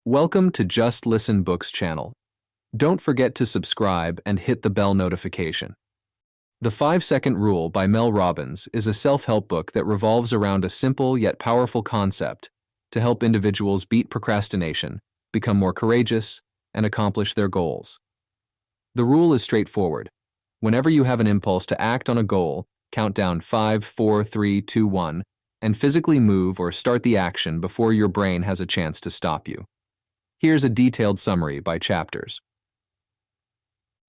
Welcome to Just Listen Books channel. Don't forget to subscribe and hit the bell notification. The 5-Second Rule by Mel Robbins is a self-help book that revolves around a simple yet powerful concept to help individuals beat procrastination, become more courageous, and accomplish their goals. The rule is straightforward. Whenever you have an impulse to act on a goal, count down 5, 4, 3, 2, 1, and physically move or start the action before your brain has a chance to stop you. Here's a detailed summary by chapters.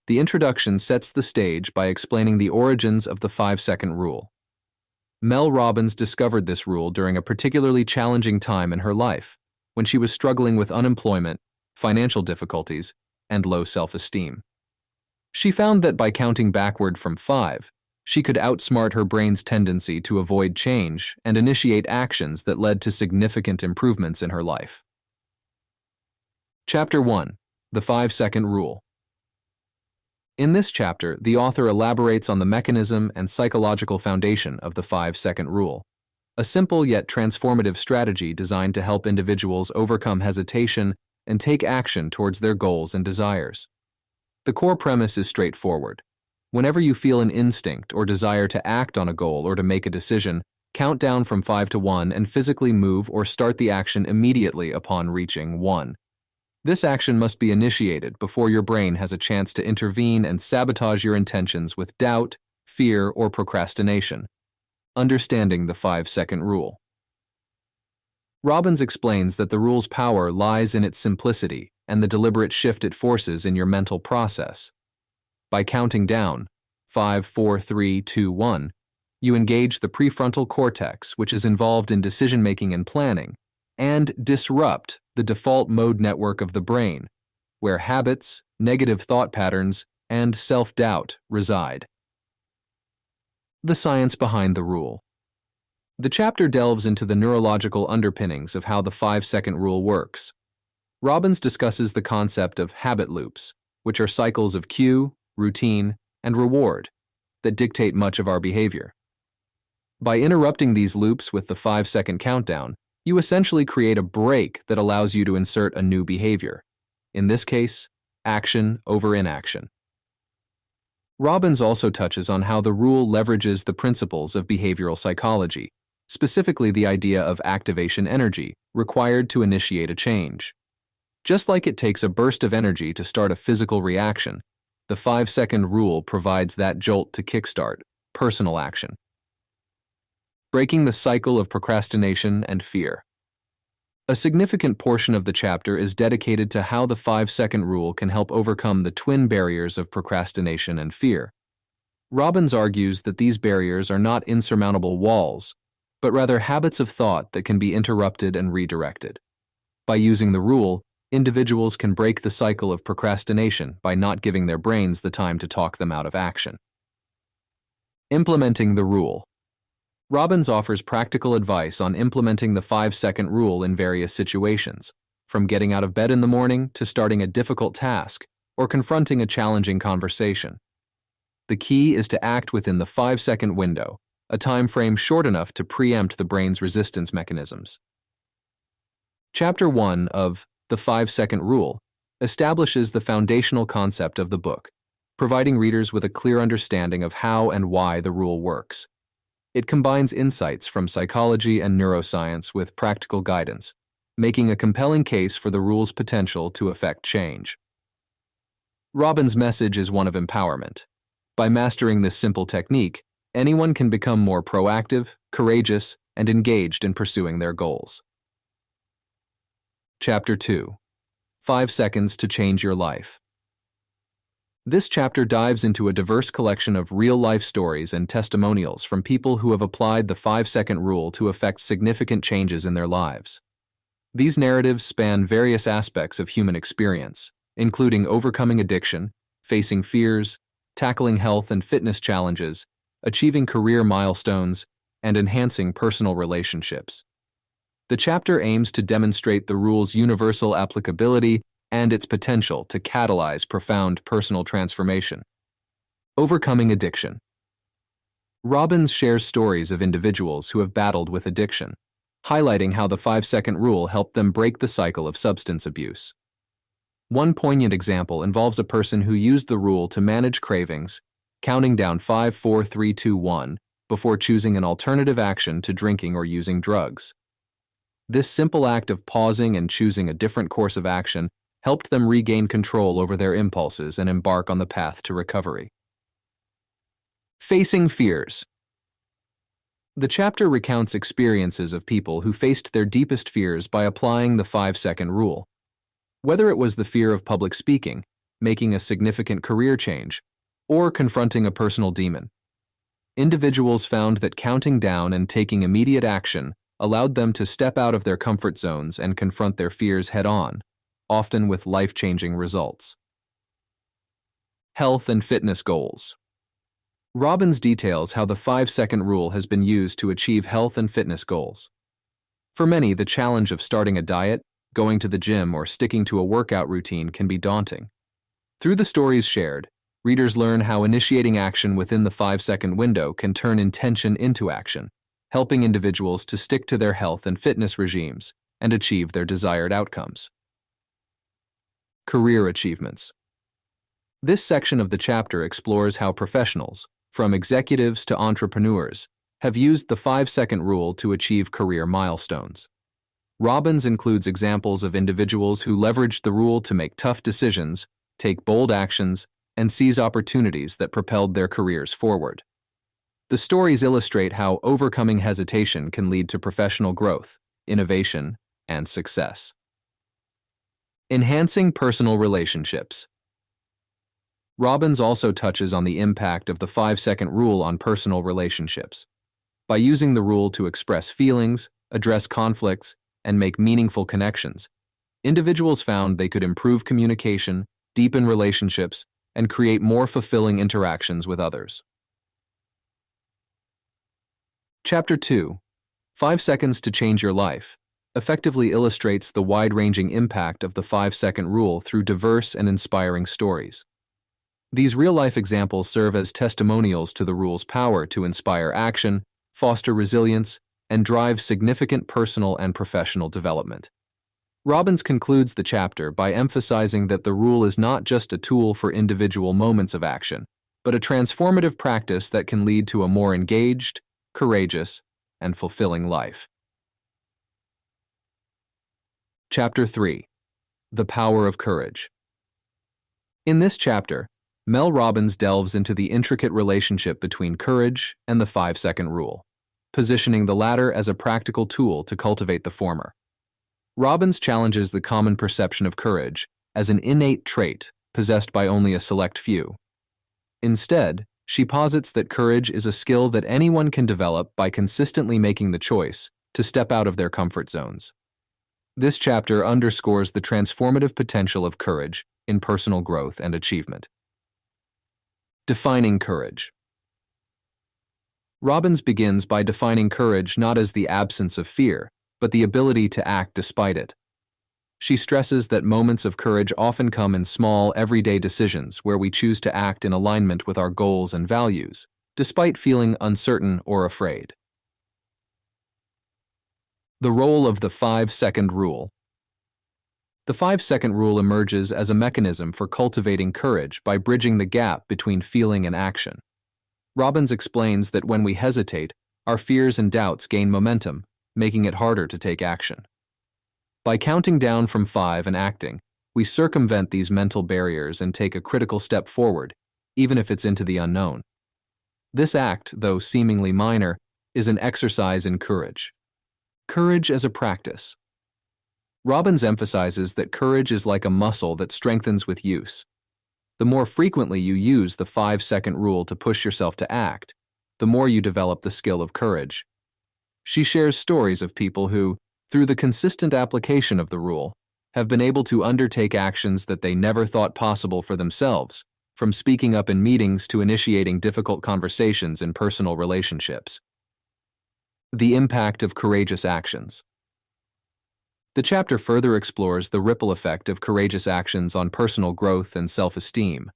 The introduction sets the stage by explaining the origins of the 5-second rule. Mel Robbins discovered this rule during a particularly challenging time in her life, when she was struggling with unemployment, financial difficulties, and low self-esteem. She found that by counting backward from 5, she could outsmart her brain's tendency to avoid change and initiate actions that led to significant improvements in her life. Chapter 1. The 5-Second Rule. In this chapter, the author elaborates on the mechanism and psychological foundation of the 5-second rule, a simple yet transformative strategy designed to help individuals overcome hesitation and take action towards their goals and desires. The core premise is straightforward. Whenever you feel an instinct or desire to act on a goal or to make a decision, count down from 5 to 1 and physically move or start the action immediately upon reaching 1. This action must be initiated before your brain has a chance to intervene and sabotage your intentions with doubt, fear, or procrastination. Understanding the 5-second rule. Robbins explains that the rule's power lies in its simplicity and the deliberate shift it forces in your mental process. By counting down 5, 4, 3, 2, 1, you engage the prefrontal cortex, which is involved in decision-making and planning, and disrupt the default mode network of the brain, where habits, negative thought patterns, and self-doubt reside. The science behind the rule. The chapter delves into the neurological underpinnings of how the 5-second rule works. Robbins discusses the concept of habit loops, which are cycles of cue, routine, and reward that dictate much of our behavior. By interrupting these loops with the 5-second countdown, you essentially create a break that allows you to insert a new behavior. In this case, action over inaction. Robbins also touches on how the rule leverages the principles of behavioral psychology, specifically the idea of activation energy required to initiate a change. Just like it takes a burst of energy to start a physical reaction, the 5-second rule provides that jolt to kickstart personal action. Breaking the cycle of procrastination and fear. A significant portion of the chapter is dedicated to how the 5-second rule can help overcome the twin barriers of procrastination and fear. Robbins argues that these barriers are not insurmountable walls, but rather habits of thought that can be interrupted and redirected. By using the rule, individuals can break the cycle of procrastination by not giving their brains the time to talk them out of action. Implementing the rule. Robbins offers practical advice on implementing the 5-second rule in various situations, from getting out of bed in the morning to starting a difficult task or confronting a challenging conversation. The key is to act within the 5-second window, a time frame short enough to preempt the brain's resistance mechanisms. Chapter 1 of The 5-Second Rule establishes the foundational concept of the book, providing readers with a clear understanding of how and why the rule works. It combines insights from psychology and neuroscience with practical guidance, making a compelling case for the rule's potential to affect change. Robbins' message is one of empowerment. By mastering this simple technique, anyone can become more proactive, courageous, and engaged in pursuing their goals. Chapter 2. 5 Seconds to Change Your Life. This chapter dives into a diverse collection of real-life stories and testimonials from people who have applied the 5-second rule to effect significant changes in their lives. These narratives span various aspects of human experience, including overcoming addiction, facing fears, tackling health and fitness challenges, achieving career milestones, and enhancing personal relationships. The chapter aims to demonstrate the rule's universal applicability and its potential to catalyze profound personal transformation. Overcoming addiction. Robbins shares stories of individuals who have battled with addiction, highlighting how the 5-second rule helped them break the cycle of substance abuse. One poignant example involves a person who used the rule to manage cravings, counting down 5, 4, 3, 2, 1, before choosing an alternative action to drinking or using drugs. This simple act of pausing and choosing a different course of action helped them regain control over their impulses and embark on the path to recovery. Facing fears. The chapter recounts experiences of people who faced their deepest fears by applying the 5-second rule. Whether it was the fear of public speaking, making a significant career change, or confronting a personal demon, individuals found that counting down and taking immediate action allowed them to step out of their comfort zones and confront their fears head-on, often with life-changing results. Health and fitness goals. Robbins details how the 5-second rule has been used to achieve health and fitness goals. For many, the challenge of starting a diet, going to the gym, or sticking to a workout routine can be daunting. Through the stories shared, readers learn how initiating action within the 5-second window can turn intention into action, helping individuals to stick to their health and fitness regimes and achieve their desired outcomes. Career achievements. This section of the chapter explores how professionals, from executives to entrepreneurs, have used the 5-second rule to achieve career milestones. Robbins includes examples of individuals who leveraged the rule to make tough decisions, take bold actions, and seize opportunities that propelled their careers forward. The stories illustrate how overcoming hesitation can lead to professional growth, innovation, and success. Enhancing personal relationships. Robbins also touches on the impact of the 5-second rule on personal relationships. By using the rule to express feelings, address conflicts, and make meaningful connections, individuals found they could improve communication, deepen relationships, and create more fulfilling interactions with others. Chapter 2, 5 Seconds to Change Your Life, effectively illustrates the wide-ranging impact of the 5-second rule through diverse and inspiring stories. These real-life examples serve as testimonials to the rule's power to inspire action, foster resilience, and drive significant personal and professional development. Robbins concludes the chapter by emphasizing that the rule is not just a tool for individual moments of action, but a transformative practice that can lead to a more engaged, courageous, and fulfilling life. Chapter 3. The Power of Courage. In this chapter, Mel Robbins delves into the intricate relationship between courage and the 5-second rule, positioning the latter as a practical tool to cultivate the former. Robbins challenges the common perception of courage as an innate trait possessed by only a select few. Instead, she posits that courage is a skill that anyone can develop by consistently making the choice to step out of their comfort zones. This chapter underscores the transformative potential of courage in personal growth and achievement. Defining courage. Robbins begins by defining courage not as the absence of fear, but the ability to act despite it. She stresses that moments of courage often come in small, everyday decisions where we choose to act in alignment with our goals and values, despite feeling uncertain or afraid. The role of the 5-second rule. The 5-second rule emerges as a mechanism for cultivating courage by bridging the gap between feeling and action. Robbins explains that when we hesitate, our fears and doubts gain momentum, making it harder to take action. By counting down from 5 and acting, we circumvent these mental barriers and take a critical step forward, even if it's into the unknown. This act, though seemingly minor, is an exercise in courage. Courage as a practice. Robbins emphasizes that courage is like a muscle that strengthens with use. The more frequently you use the 5-second rule to push yourself to act, the more you develop the skill of courage. She shares stories of people who, through the consistent application of the rule, have been able to undertake actions that they never thought possible for themselves, from speaking up in meetings to initiating difficult conversations in personal relationships. The impact of courageous actions. The chapter further explores the ripple effect of courageous actions on personal growth and self-esteem.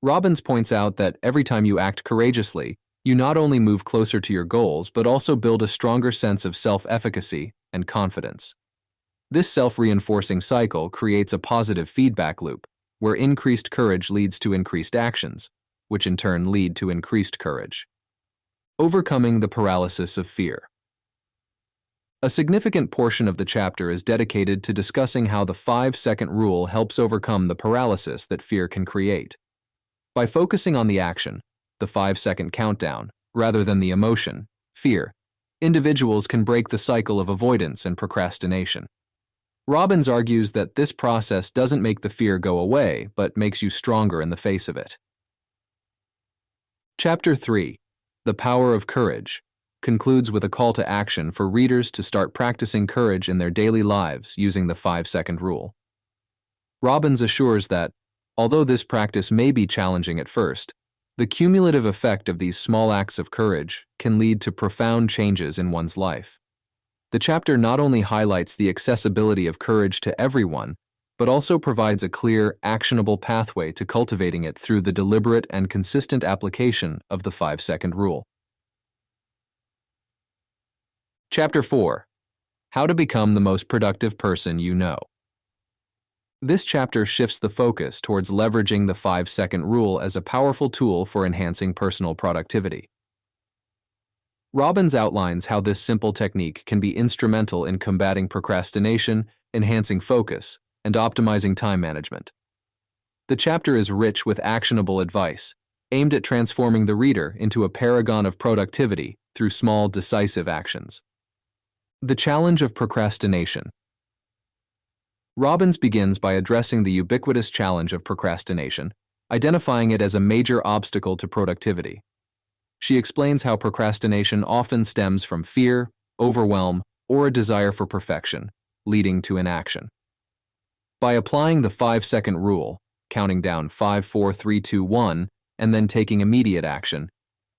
Robbins points out that every time you act courageously, You not only move closer to your goals, but also build a stronger sense of self-efficacy and confidence. This self-reinforcing cycle creates a positive feedback loop, where increased courage leads to increased actions, which in turn lead to increased courage. Overcoming the paralysis of fear. A significant portion of the chapter is dedicated to discussing how the 5-second rule helps overcome the paralysis that fear can create. By focusing on the action, the 5-second countdown, rather than the emotion, fear, individuals can break the cycle of avoidance and procrastination. Robbins argues that this process doesn't make the fear go away, but makes you stronger in the face of it. Chapter 3, The Power of Courage, concludes with a call to action for readers to start practicing courage in their daily lives using the 5-second rule. Robbins assures that, although this practice may be challenging at first, the cumulative effect of these small acts of courage can lead to profound changes in one's life. The chapter not only highlights the accessibility of courage to everyone, but also provides a clear, actionable pathway to cultivating it through the deliberate and consistent application of the 5-second rule. Chapter 4, How to Become the Most Productive Person You Know. This chapter shifts the focus towards leveraging the 5-second rule as a powerful tool for enhancing personal productivity. Robbins outlines how this simple technique can be instrumental in combating procrastination, enhancing focus, and optimizing time management. The chapter is rich with actionable advice, aimed at transforming the reader into a paragon of productivity through small, decisive actions. The challenge of procrastination. Robbins begins by addressing the ubiquitous challenge of procrastination, identifying it as a major obstacle to productivity. She explains how procrastination often stems from fear, overwhelm, or a desire for perfection, leading to inaction. By applying the 5-second rule, counting down 5, 4, 3, 2, 1, and then taking immediate action,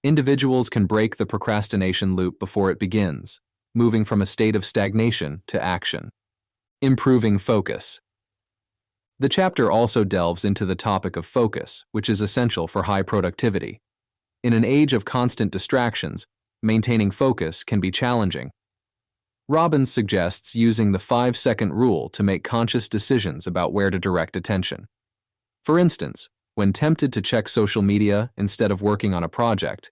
individuals can break the procrastination loop before it begins, moving from a state of stagnation to action. Improving focus. The chapter also delves into the topic of focus, which is essential for high productivity. In an age of constant distractions, maintaining focus can be challenging. Robbins suggests using the 5-second rule to make conscious decisions about where to direct attention. For instance, when tempted to check social media instead of working on a project,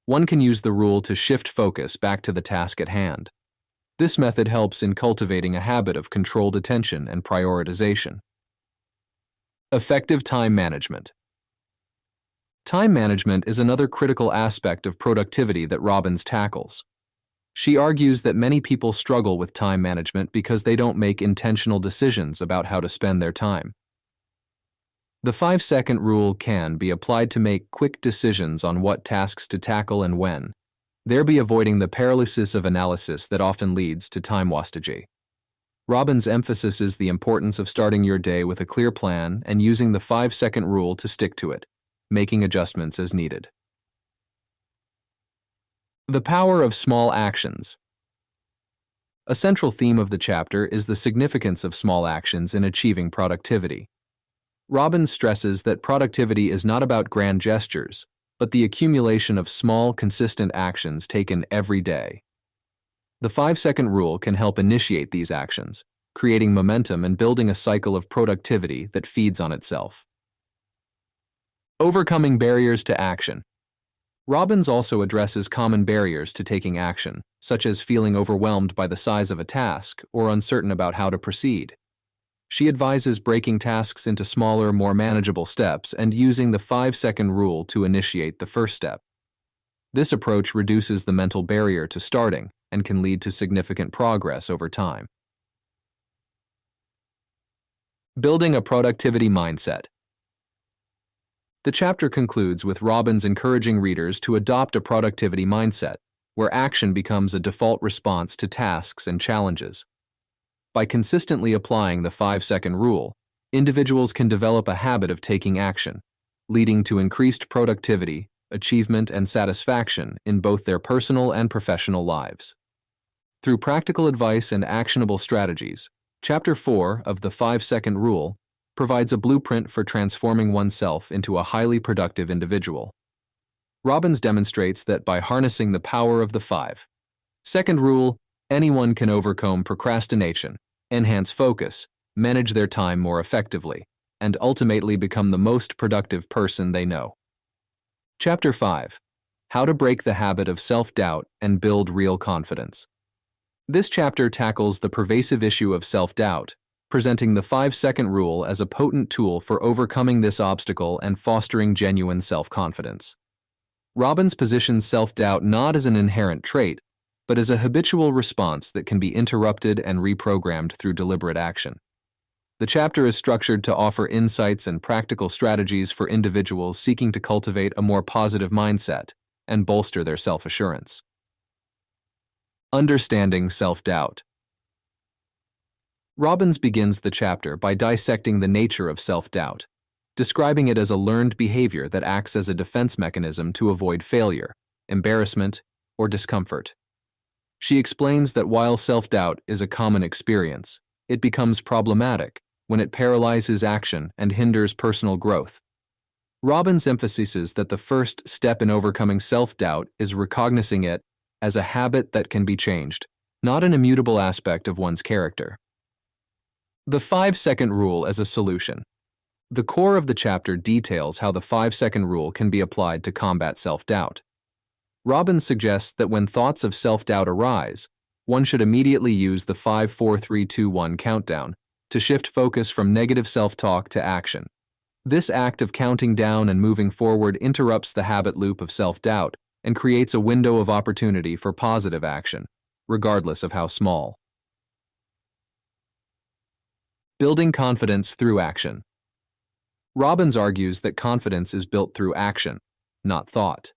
one can use the rule to shift focus back to the task at hand. This method helps in cultivating a habit of controlled attention and prioritization. Effective time management. Time management is another critical aspect of productivity that Robbins tackles. She argues that many people struggle with time management because they don't make intentional decisions about how to spend their time. The 5-second rule can be applied to make quick decisions on what tasks to tackle and when, thereby avoiding the paralysis of analysis that often leads to time wastage. Robbins emphasizes the importance of starting your day with a clear plan and using the 5-second rule to stick to it, making adjustments as needed. The power of small actions. A central theme of the chapter is the significance of small actions in achieving productivity. Robbins stresses that productivity is not about grand gestures, but the accumulation of small, consistent actions taken every day. The 5-second rule can help initiate these actions, creating momentum and building a cycle of productivity that feeds on itself. Overcoming barriers to action. Robbins also addresses common barriers to taking action, such as feeling overwhelmed by the size of a task or uncertain about how to proceed. She advises breaking tasks into smaller, more manageable steps and using the 5-second rule to initiate the first step. This approach reduces the mental barrier to starting and can lead to significant progress over time. Building a productivity mindset. The chapter concludes with Robbins encouraging readers to adopt a productivity mindset, where action becomes a default response to tasks and challenges. By consistently applying the 5-second rule, individuals can develop a habit of taking action, leading to increased productivity, achievement, and satisfaction in both their personal and professional lives. Through practical advice and actionable strategies, Chapter 4 of the 5-second rule provides a blueprint for transforming oneself into a highly productive individual. Robbins demonstrates that by harnessing the power of the 5-second rule, anyone can overcome procrastination, enhance focus, manage their time more effectively, and ultimately become the most productive person they know. Chapter 5: How to Break the Habit of Self-Doubt and Build Real Confidence. This chapter tackles the pervasive issue of self-doubt, presenting the 5-second rule as a potent tool for overcoming this obstacle and fostering genuine self-confidence. Robbins positions self-doubt not as an inherent trait, but as a habitual response that can be interrupted and reprogrammed through deliberate action. The chapter is structured to offer insights and practical strategies for individuals seeking to cultivate a more positive mindset and bolster their self-assurance. Understanding self-doubt. Robbins begins the chapter by dissecting the nature of self-doubt, describing it as a learned behavior that acts as a defense mechanism to avoid failure, embarrassment, or discomfort. She explains that while self-doubt is a common experience, it becomes problematic when it paralyzes action and hinders personal growth. Robbins emphasizes that the first step in overcoming self-doubt is recognizing it as a habit that can be changed, not an immutable aspect of one's character. The 5-second rule as a solution. The core of the chapter details how the 5-second rule can be applied to combat self-doubt. Robbins suggests that when thoughts of self-doubt arise, one should immediately use the 5, 4, 3, 2, 1 countdown to shift focus from negative self-talk to action. This act of counting down and moving forward interrupts the habit loop of self-doubt and creates a window of opportunity for positive action, regardless of how small. Building confidence through action. Robbins argues that confidence is built through action, not thought.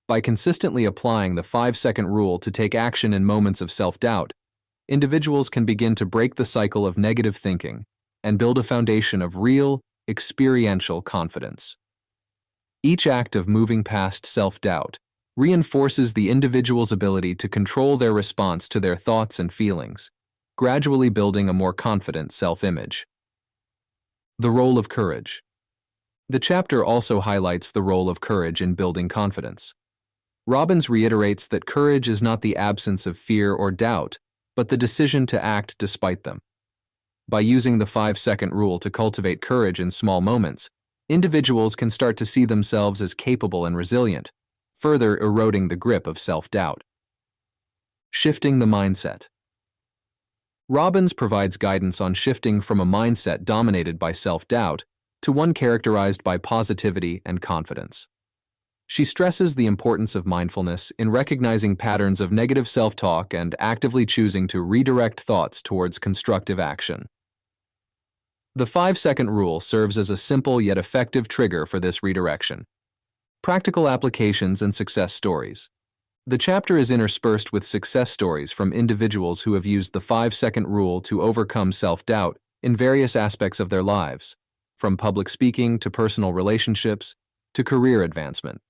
By consistently applying the 5-second rule to take action in moments of self-doubt, individuals can begin to break the cycle of negative thinking and build a foundation of real, experiential confidence. Each act of moving past self-doubt reinforces the individual's ability to control their response to their thoughts and feelings, gradually building a more confident self-image. The role of courage. The chapter also highlights the role of courage in building confidence. Robbins reiterates that courage is not the absence of fear or doubt, but the decision to act despite them. By using the 5-second rule to cultivate courage in small moments, individuals can start to see themselves as capable and resilient, further eroding the grip of self-doubt. Shifting the mindset. Robbins provides guidance on shifting from a mindset dominated by self-doubt to one characterized by positivity and confidence. She stresses the importance of mindfulness in recognizing patterns of negative self-talk and actively choosing to redirect thoughts towards constructive action. The 5-second rule serves as a simple yet effective trigger for this redirection. Practical applications and success stories. The chapter is interspersed with success stories from individuals who have used the 5-second rule to overcome self-doubt in various aspects of their lives, from public speaking to personal relationships to career advancement.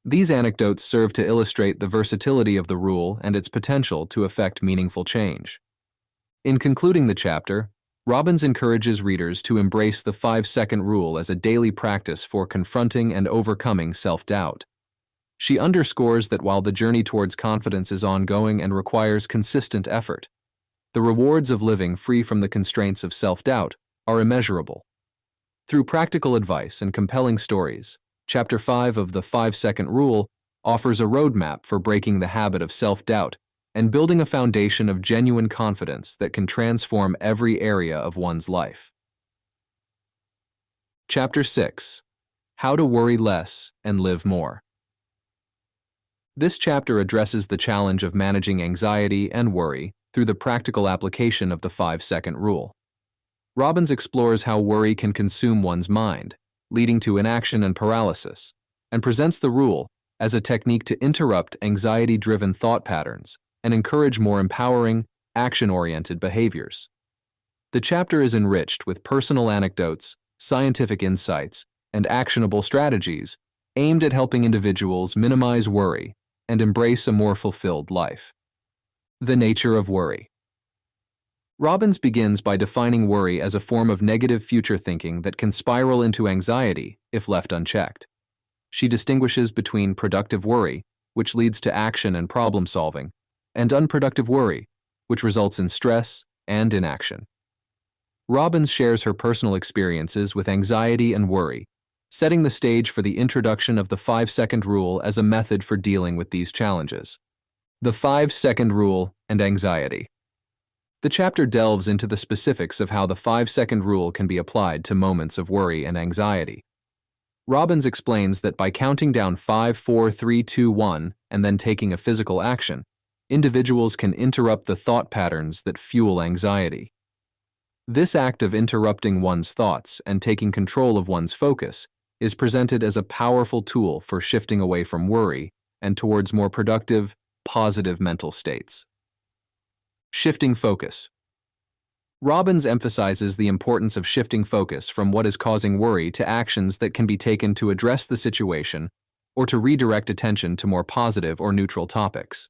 These anecdotes serve to illustrate the versatility of the rule and its potential to effect meaningful change. In concluding the chapter, Robbins encourages readers to embrace the 5-second rule as a daily practice for confronting and overcoming self-doubt. She underscores that while the journey towards confidence is ongoing and requires consistent effort, the rewards of living free from the constraints of self-doubt are immeasurable. Through practical advice and compelling stories, Chapter 5 of the 5-second rule offers a roadmap for breaking the habit of self-doubt and building a foundation of genuine confidence that can transform every area of one's life. Chapter 6: How to Worry Less and Live More. This chapter addresses the challenge of managing anxiety and worry through the practical application of the 5-second rule. Robbins explores how worry can consume one's mind, leading to inaction and paralysis, and presents the rule as a technique to interrupt anxiety-driven thought patterns and encourage more empowering, action-oriented behaviors. The chapter is enriched with personal anecdotes, scientific insights, and actionable strategies aimed at helping individuals minimize worry and embrace a more fulfilled life. The nature of worry. Robbins begins by defining worry as a form of negative future thinking that can spiral into anxiety if left unchecked. She distinguishes between productive worry, which leads to action and problem solving, and unproductive worry, which results in stress and inaction. Robbins shares her personal experiences with anxiety and worry, setting the stage for the introduction of the 5-second rule as a method for dealing with these challenges. The 5-second rule and anxiety. The chapter delves into the specifics of how the 5-second rule can be applied to moments of worry and anxiety. Robbins explains that by counting down 5, 4, 3, 2, 1, and then taking a physical action, individuals can interrupt the thought patterns that fuel anxiety. This act of interrupting one's thoughts and taking control of one's focus is presented as a powerful tool for shifting away from worry and towards more productive, positive mental states. Shifting focus. Robbins emphasizes the importance of shifting focus from what is causing worry to actions that can be taken to address the situation or to redirect attention to more positive or neutral topics.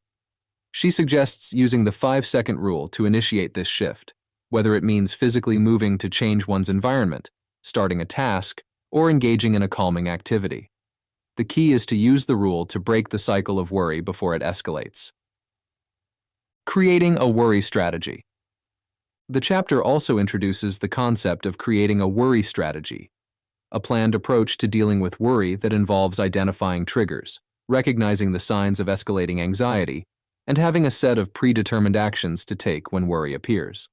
She suggests using the 5-second rule to initiate this shift, whether it means physically moving to change one's environment, starting a task, or engaging in a calming activity. The key is to use the rule to break the cycle of worry before it escalates. Creating a worry strategy. The chapter also introduces the concept of creating a worry strategy, a planned approach to dealing with worry that involves identifying triggers, recognizing the signs of escalating anxiety, and having a set of predetermined actions to take when worry appears.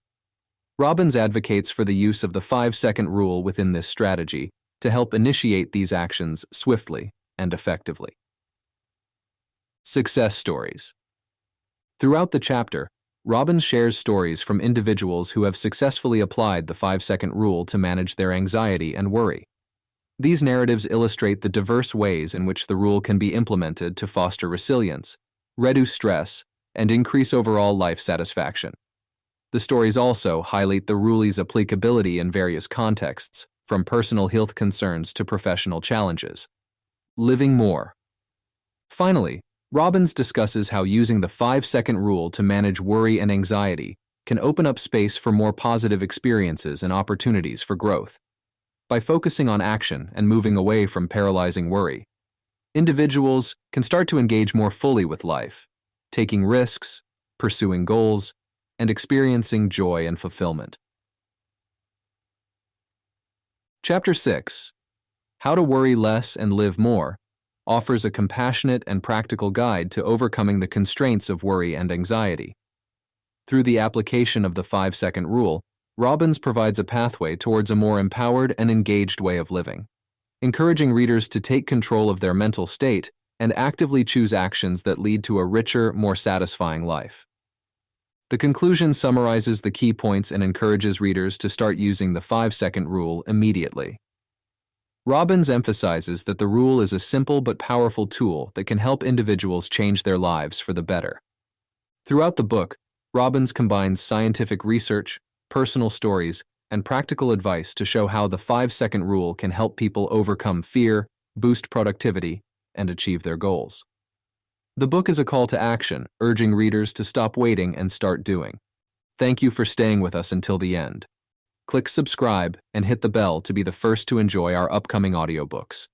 Robbins advocates for the use of the 5-second rule within this strategy to help initiate these actions swiftly and effectively. Success stories. Throughout the chapter, Robbins shares stories from individuals who have successfully applied the 5-second rule to manage their anxiety and worry. These narratives illustrate the diverse ways in which the rule can be implemented to foster resilience, reduce stress, and increase overall life satisfaction. The stories also highlight the rule's applicability in various contexts, from personal health concerns to professional challenges. Living more. Finally, Robbins discusses how using the 5-second rule to manage worry and anxiety can open up space for more positive experiences and opportunities for growth. By focusing on action and moving away from paralyzing worry, individuals can start to engage more fully with life, taking risks, pursuing goals, and experiencing joy and fulfillment. Chapter 6, How to Worry Less and Live More, offers a compassionate and practical guide to overcoming the constraints of worry and anxiety. Through the application of the 5-second rule, Robbins provides a pathway towards a more empowered and engaged way of living, encouraging readers to take control of their mental state and actively choose actions that lead to a richer, more satisfying life. The conclusion summarizes the key points and encourages readers to start using the 5-second rule immediately. Robbins emphasizes that the rule is a simple but powerful tool that can help individuals change their lives for the better. Throughout the book, Robbins combines scientific research, personal stories, and practical advice to show how the 5-second rule can help people overcome fear, boost productivity, and achieve their goals. The book is a call to action, urging readers to stop waiting and start doing. Thank you for staying with us until the end. Click subscribe and hit the bell to be the first to enjoy our upcoming audiobooks.